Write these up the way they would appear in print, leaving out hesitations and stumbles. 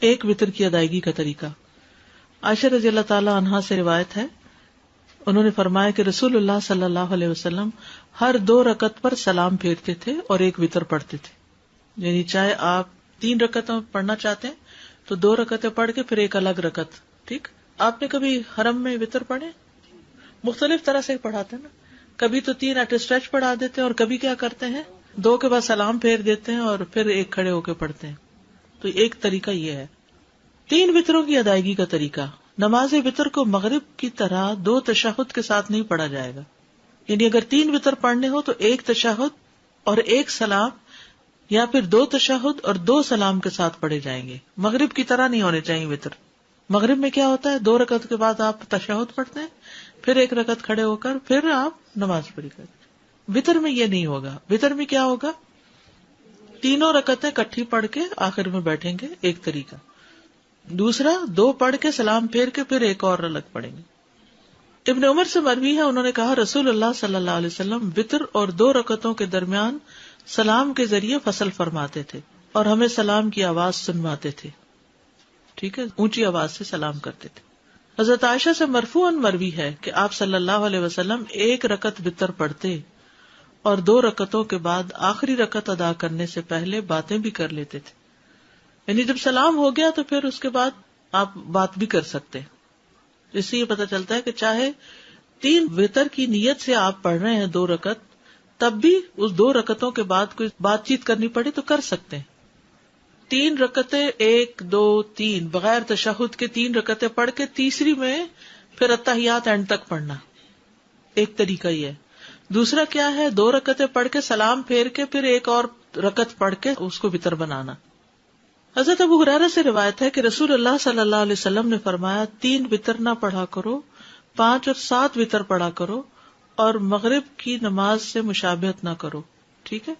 ایک وتر کی ادائیگی کا طریقہ. عائشہ رضی اللہ تعالی عنہا سے روایت ہے، انہوں نے فرمایا کہ رسول اللہ صلی اللہ علیہ وسلم ہر 2 رکعت پر سلام پھیرتے تھے اور ایک وتر پڑھتے تھے. یعنی چاہے آپ 3 رکعتیں پڑھنا چاہتے ہیں تو 2 رکعتیں پڑھ کے پھر ایک الگ رکعت. ٹھیک. آپ نے کبھی حرم میں وتر پڑھے؟ مختلف طرح سے پڑھاتے ہیں نا. کبھی تو 3 ایٹ اسٹریچ پڑھا دیتے ہیں اور کبھی کیا کرتے ہیں 2 کے بعد سلام پھیر دیتے ہیں اور پھر ایک کھڑے ہو کے پڑھتے ہیں. تو ایک طریقہ یہ ہے. 3 وتروں کی ادائیگی کا طریقہ. نماز وتر کو مغرب کی طرح 2 تشہد کے ساتھ نہیں پڑھا جائے گا. یعنی اگر 3 وتر پڑھنے ہو تو 1 تشہد اور 1 سلام، یا پھر 2 تشہد اور 2 سلام کے ساتھ پڑھے جائیں گے. مغرب کی طرح نہیں ہونے چاہیے وتر. مغرب میں کیا ہوتا ہے 2 رکعت کے بعد آپ تشہد پڑھتے ہیں، پھر 1 رکعت کھڑے ہو کر پھر آپ نماز پڑھی کرتے ہیں. وتر میں یہ نہیں ہوگا. وتر میں کیا ہوگا 3 رکعتیں کٹھی پڑھ کے آخر میں بیٹھیں گے، ایک طریقہ. دوسرا 2 پڑھ کے سلام پھیر کے پھر ایک اور الگ پڑھیں گے. ابن عمر سے مروی ہے، انہوں نے کہا رسول اللہ صلی اللہ علیہ وسلم وتر اور 2 رکعتوں کے درمیان سلام کے ذریعے فصل فرماتے تھے اور ہمیں سلام کی آواز سنواتے تھے. ٹھیک ہے، اونچی آواز سے سلام کرتے تھے. حضرت عائشہ سے مرفوعاً مروی ہے کہ آپ صلی اللہ علیہ وسلم 1 رکعت وتر پڑھتے اور 2 رکعتوں کے بعد آخری رکعت ادا کرنے سے پہلے باتیں بھی کر لیتے تھے. یعنی جب سلام ہو گیا تو پھر اس کے بعد آپ بات بھی کر سکتے ہیں. اس سے یہ پتہ چلتا ہے کہ چاہے 3 وتر کی نیت سے آپ پڑھ رہے ہیں 2 رکعت، تب بھی اس 2 رکعتوں کے بعد کوئی بات چیت کرنی پڑے تو کر سکتے ہیں. 3 رکعتیں 1 2 3 بغیر تشہد کے 3 رکعتیں پڑھ کے تیسری میں پھر اتحیات اینڈ تک پڑھنا، ایک طریقہ یہ ہے. دوسرا کیا ہے 2 رکعتیں پڑھ کے سلام پھیر کے پھر ایک اور رکعت پڑھ کے اس کو وتر بنانا. حضرت ابو ہریرہ سے روایت ہے کہ رسول اللہ صلی اللہ علیہ وسلم نے فرمایا 3 وتر نہ پڑھا کرو، 5 اور 7 وتر پڑھا کرو اور مغرب کی نماز سے مشابہت نہ کرو. ٹھیک ہے،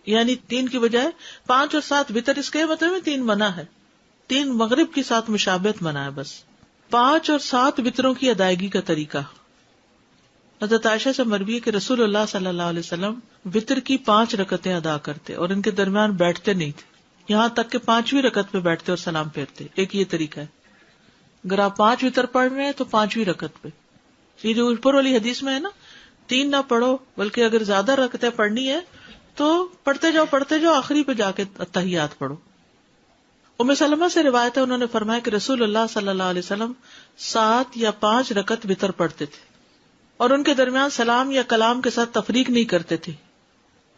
یعنی 3 کی بجائے 5 اور 7 وتر، اس کے مطلب میں 3 منع ہے، 3 مغرب کے ساتھ مشابہت منع ہے بس. 5 اور 7 وتروں کی ادائیگی کا طریقہ. حضرت عائشہ سے مروی ہے کہ رسول اللہ صلی اللہ علیہ وسلم وتر کی 5 رکعتیں ادا کرتے اور ان کے درمیان بیٹھتے نہیں تھے، یہاں تک کہ 5ویں رکعت پہ بیٹھتے اور سلام پھیرتے. ایک یہ طریقہ ہے. اگر آپ 5 وتر پڑھ رہے ہیں تو 5ویں رکعت پہ. یہ جو اوپر والی حدیث میں ہے نا 3 نہ پڑھو، بلکہ اگر زیادہ رکعتیں پڑھنی ہے تو پڑھتے جاؤ آخری پہ جا کے تحیات پڑھو. ام سلمہ سے روایت ہے، انہوں نے فرمایا کہ رسول اللہ صلی اللہ علیہ وسلم 7 یا 5 رکعت وتر پڑھتے تھے اور ان کے درمیان سلام یا کلام کے ساتھ تفریق نہیں کرتے تھے.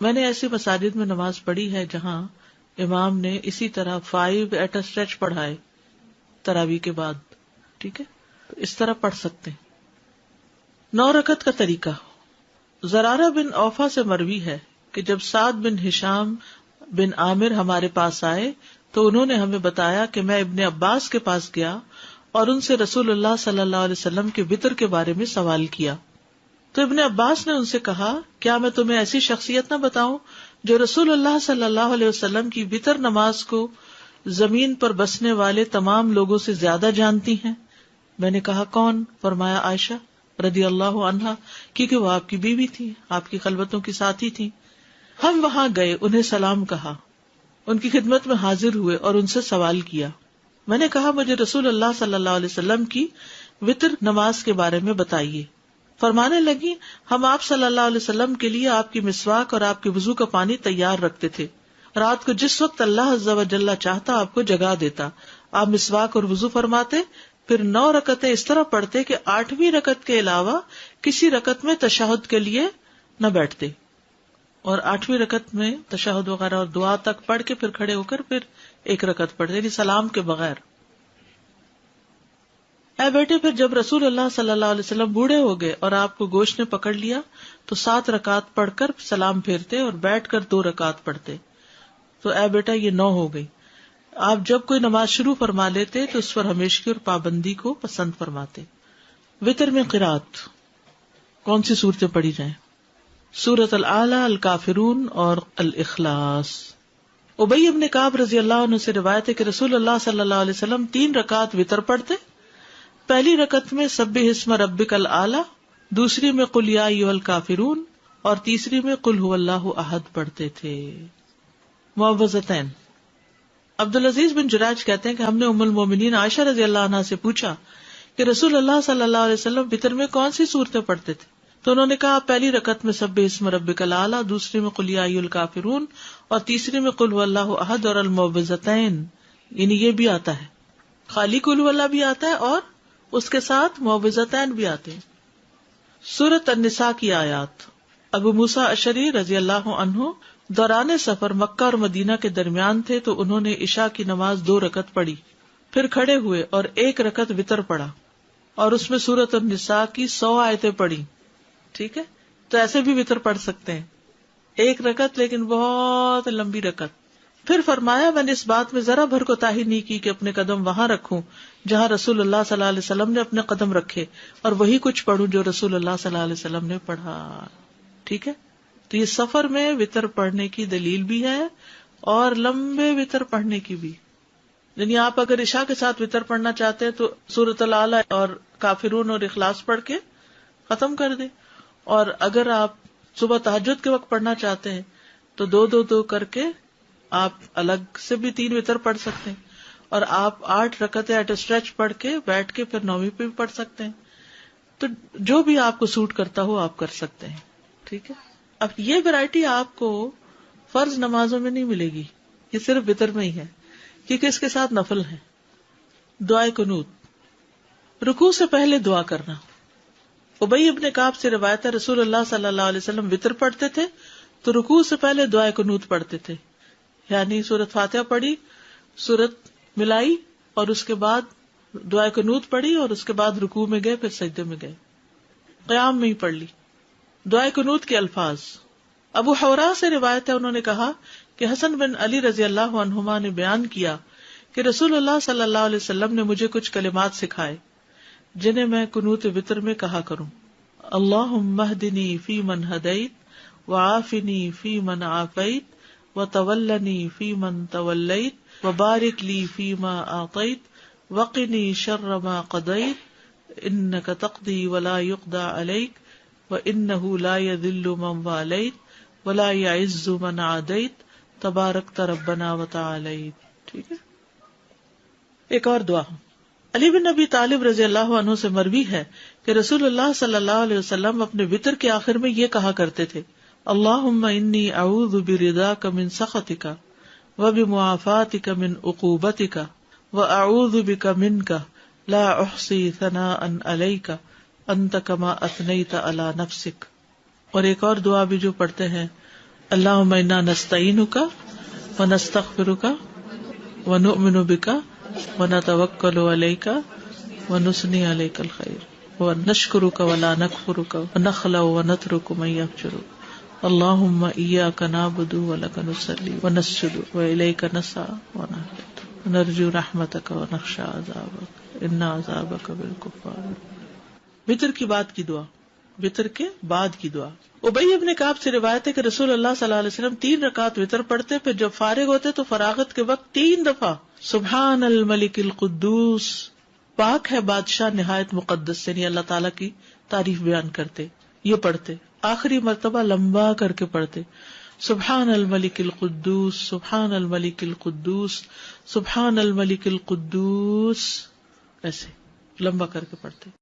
میں نے ایسی مساجد میں نماز پڑھی ہے جہاں امام نے اسی طرح 5 ایٹ اے اسٹریچ پڑھائے تراویح کے بعد. ٹھیک ہے، تو اس طرح پڑھ سکتے ہیں. 9 رکعت کا طریقہ. زرارہ بن اوفا سے مروی ہے کہ جب سعد بن ہشام بن عامر ہمارے پاس آئے تو انہوں نے ہمیں بتایا کہ میں ابن عباس کے پاس گیا اور ان سے رسول اللہ صلی اللہ علیہ وسلم کے وتر کے بارے میں سوال کیا. تو ابن عباس نے ان سے کہا کیا میں تمہیں ایسی شخصیت نہ بتاؤں جو رسول اللہ صلی اللہ علیہ وسلم کی وتر نماز کو زمین پر بسنے والے تمام لوگوں سے زیادہ جانتی ہیں؟ میں نے کہا کون؟ فرمایا عائشہ رضی اللہ عنہا، کیونکہ وہ آپ کی بیوی تھی، آپ کی خلوتوں کی ساتھی تھی. ہم وہاں گئے، انہیں سلام کہا، ان کی خدمت میں حاضر ہوئے اور ان سے سوال کیا. میں نے کہا مجھے رسول اللہ صلی اللہ علیہ وسلم کی وتر نماز کے بارے میں بتائیے. فرمانے لگی ہم آپ صلی اللہ علیہ وسلم کے لیے آپ کی مسواک اور آپ کے وضو کا پانی تیار رکھتے تھے. رات کو جس وقت اللہ عز و جل چاہتا آپ کو جگا دیتا. آپ مسواک اور وضو فرماتے، پھر 9 رکعتیں اس طرح پڑھتے کہ 8ویں رکعت کے علاوہ کسی رکعت میں تشہد کے لیے نہ بیٹھتے، اور 8ویں رکعت میں تشہد وغیرہ اور دعا تک پڑھ کے پھر کھڑے ہو کر پھر 1 رکعت پڑھتے، یعنی سلام کے بغیر. اے بیٹے، پھر جب رسول اللہ صلی اللہ علیہ وسلم بوڑھے ہو گئے اور آپ کو گوشت نے پکڑ لیا تو 7 رکعت پڑھ کر سلام پھیرتے اور بیٹھ کر 2 رکعت پڑھتے. تو اے بیٹا یہ 9 ہو گئی. آپ جب کوئی نماز شروع فرما لیتے تو اس پر ہمیشگی اور پابندی کو پسند فرماتے. وتر میں قرات کون سی صورتیں پڑھی جائیں؟ سورۃ الاعلی، الکافرون اور الاخلاص. ابی بن کعب رضی اللہ عنہ سے روایت ہے کہ رسول اللہ صلی اللہ علیہ وسلم 3 رکعت وتر پڑھتے. پہلی رکعت میں سبح اسم ربک الاعلی، دوسری میں قل یا ایھا الکافرون اور تیسری میں قل ھو اللہ احد پڑھتے تھے. معوذتین. عبدالعزیز بن جراج کہتے ہیں کہ ہم نے ام المومنین عائشہ رضی اللہ عنہا سے پوچھا کہ رسول اللہ صلی اللہ علیہ وسلم وتر میں کون سی صورتیں پڑھتے تھے؟ تو انہوں نے کہا پہلی رکعت میں سبح اسم ربک الاعلی، دوسری میں قل یا ایھا الکافرون، اور تیسری میں قل ھو اللہ احد اور المعوذتین. یعنی یہ بھی آتا ہے، خالی قل ھو اللہ بھی آتا ہے اور اس کے ساتھ معوذتین بھی آتے ہیں. سورۃ النساء کی آیات. ابو موسیٰ اشعری رضی اللہ عنہ دوران سفر مکہ اور مدینہ کے درمیان تھے تو انہوں نے عشاء کی نماز 2 رکعت پڑھی، پھر کھڑے ہوئے اور 1 رکعت وتر پڑھا اور اس میں سورۃ النساء کی 100 آیتیں پڑھی. ٹھیک ہے، تو ایسے بھی وتر پڑھ سکتے ہیں، 1 رکعت لیکن بہت لمبی رکعت. پھر فرمایا میں نے اس بات میں ذرا بھر کوتاہی نہیں کی کہ اپنے قدم وہاں رکھوں جہاں رسول اللہ صلی اللہ علیہ وسلم نے اپنے قدم رکھے، اور وہی کچھ پڑھوں جو رسول اللہ صلی اللہ علیہ وسلم نے پڑھا. ٹھیک ہے، تو یہ سفر میں وتر پڑھنے کی دلیل بھی ہے اور لمبے وتر پڑھنے کی بھی. یعنی آپ اگر عشاء کے ساتھ وتر پڑھنا چاہتے ہیں تو سورۃ الاعلی اور کافرون اور اخلاص پڑھ کے ختم کر دیں، اور اگر آپ صبح تہجد کے وقت پڑھنا چاہتے ہیں تو 2 کر کے آپ الگ سے بھی 3 وتر پڑھ سکتے ہیں، اور آپ 8 رکعتیں ایٹ اسٹریچ پڑھ کے بیٹھ کے پھر 9ویں پہ بھی پڑھ سکتے ہیں. تو جو بھی آپ کو سوٹ کرتا ہو آپ کر سکتے ہیں. ٹھیک ہے، اب یہ ویرائٹی آپ کو فرض نمازوں میں نہیں ملے گی، یہ صرف وتر میں ہی ہے کیونکہ اس کے ساتھ نفل ہے. دعائے قنوت، رکوع سے پہلے دعا کرنا. ابی ابن کعب سے روایت ہے رسول اللہ صلی اللہ علیہ وسلم وتر پڑھتے تھے تو رکوع سے پہلے دعائے قنوت پڑھتے تھے، یعنی سورۃ فاتحہ پڑھی، سورت ملائی، اور اس کے بعد دعائے قنوت پڑھی، اور اس کے بعد رکوع میں گئے، پھر سجدے میں گئے، قیام میں ہی پڑھ لی. دعائے قنوت کے الفاظ. ابو حورا سے روایت ہے انہوں نے کہا کہ حسن بن علی رضی اللہ عنہما نے بیان کیا کہ رسول اللہ صلی اللہ علیہ وسلم نے مجھے کچھ کلمات سکھائے جنہیں میں قنوت وتر میں کہا کروں. اللہم اہدنی فیمن ہدیت وعافنی فیمن عافیت وتولنی فیمن تولیت وبارک لی فیما اعطیت وقنی شر ما قضیت انک تقضی ولا یقضی علیک وانہ لا یذل من والیت ولا یعز من عادیت تبارکت ربنا وتعالیت. ٹھیک ہے، ایک اور دعا. علی بن ابی طالب رضی اللہ عنہ سے مروی ہے کہ رسول اللہ صلی اللہ علیہ وسلم اپنے وتر کے آخر میں یہ کہا کرتے تھے اللہم انی اعوذ برضاک من سخطک وبمعافاتک من عقوبتک واعوذ بک منک لا احصی ثناء علیک انت کما اثنیت علی نفسک. اور ایک اور دعا بھی جو پڑھتے ہیں اللہم انا نستعینک ونستغفرک ونؤمن بک ونتوکل علیک ونثنی علیک الخیر ونشکرک ولا نکفرک ونخلع ونترک من یفجرک اللہم ایاک نعبد ولک نصلی ونسجد والیک نسعی ونرجو رحمتک ونخشی عذابک ان عذابک بالکفار. وتر کی بعد کی دعا، وتر کے بعد کی دعا. ابی ابن کعب سے روایت ہے کہ رسول اللہ صلی اللہ علیہ وسلم 3 رکعات وتر پڑھتے، پھر جب فارغ ہوتے تو فراغت کے وقت 3 دفعہ سبحان الملک القدوس، پاک ہے بادشاہ نہایت مقدس، یعنی اللہ تعالیٰ کی تعریف بیان کرتے، یہ پڑھتے. آخری مرتبہ لمبا کر کے پڑھتے سبحان الملک القدوس سبحان الملک القدوس سبحان الملک القدوس، ایسے لمبا کر کے پڑھتے.